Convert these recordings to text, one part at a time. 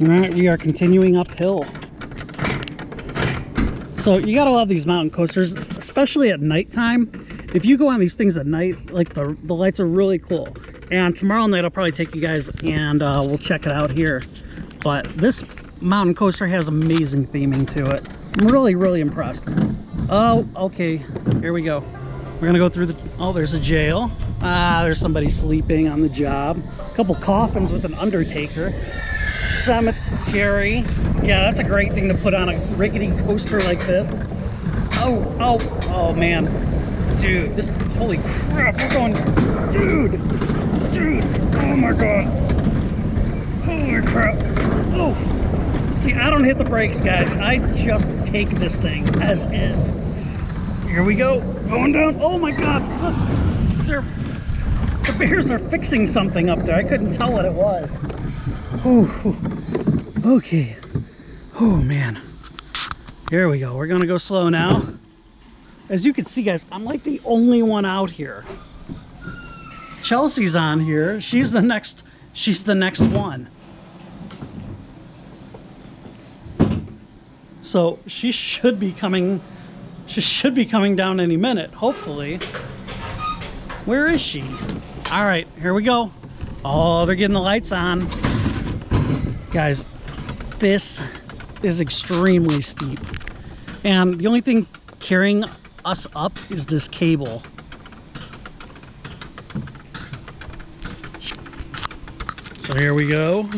All right, we are continuing uphill. So you gotta love these mountain coasters, especially at nighttime. If you go on these things at night, like the lights are really cool. And tomorrow night I'll probably take you guys and we'll check it out here. But this mountain coaster has amazing theming to it. I'm really impressed. Oh, okay, here we go. We're gonna go through the, oh, there's a jail. Ah, there's somebody sleeping on the job. A couple coffins with an undertaker. Cemetery. Yeah, that's a great thing to put on a rickety coaster like this. Oh man. Dude, this, holy crap, we're going, dude, oh my god. Holy crap. Oh, see, I don't hit the brakes, guys. I just take this thing as is. Here we go, going down. Oh my god, look, the bears are fixing something up there. I couldn't tell what it was. Ooh, okay. Oh man. Here we go. We're gonna go slow now. As you can see, guys, I'm like the only one out here. Chelsea's on here. She's the next one. So she should be coming down any minute, hopefully. Where is she? All right, here we go. Oh, they're getting the lights on. Guys, this is extremely steep. And the only thing carrying us up is this cable. So here we go.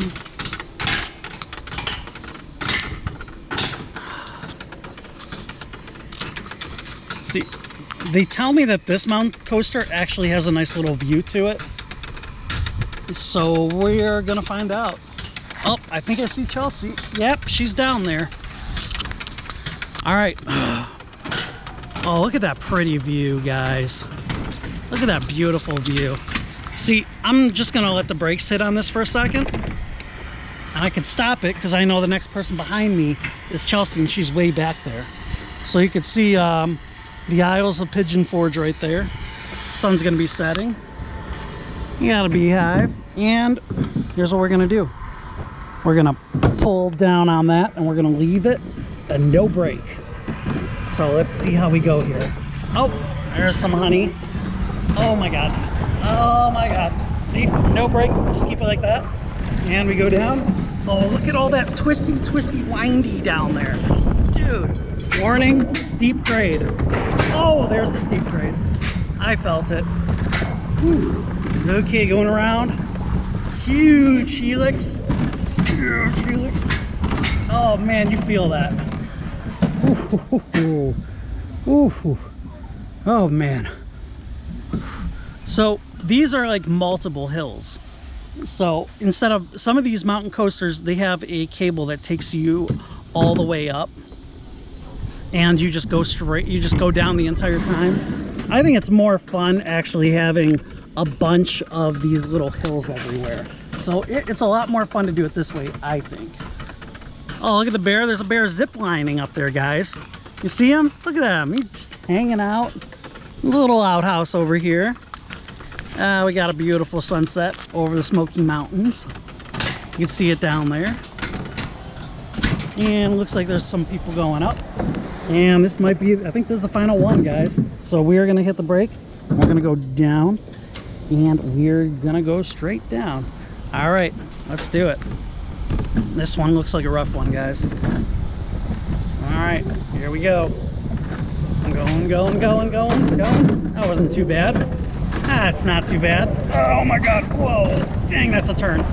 See, they tell me that this mountain coaster actually has a nice little view to it. So we're gonna find out. Oh, I think I see Chelsea. Yep, she's down there. All right. Oh, look at that pretty view, guys. Look at that beautiful view. See, I'm just gonna let the brakes hit on this for a second. And I can stop it because I know the next person behind me is Chelsea and she's way back there. So you can see the aisles of Pigeon Forge right there. Sun's gonna be setting. You got a beehive. And here's what we're gonna do. We're gonna pull down on that and we're gonna leave it a no brake. So let's see how we go here. Oh, there's some honey. Oh my god. Oh my god. See, no brake, just keep it like that. And we go down. Oh, look at all that twisty, windy down there. Dude, warning, steep grade. Oh, there's the steep grade. I felt it. Whew. Okay, going around. Huge helix. Huge helix. Oh man, you feel that. Ooh. Ooh. Oh man. So these are like multiple hills. So instead of some of these mountain coasters, they have a cable that takes you all the way up and you just go straight, you just go down the entire time. I think it's more fun actually having a bunch of these little hills everywhere. So it's a lot more fun to do it this way, I think. Oh, look at the bear. There's a bear zip lining up there, guys. You see him? Look at him. He's just hanging out. Little outhouse over here. We got a beautiful sunset over the Smoky Mountains. You can see it down there. And it looks like there's some people going up. And this might be, I think this is the final one, guys. So we are going to hit the brake. We're going to go down. And we're going to go straight down. All right, let's do it. This one looks like a rough one, guys. All right, here we go. I'm going. That wasn't too bad. Ah, it's not too bad. Oh my god, whoa. Dang, that's a turn.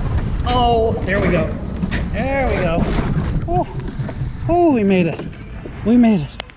Oh, there we go. There we go. Oh, we made it. We made it.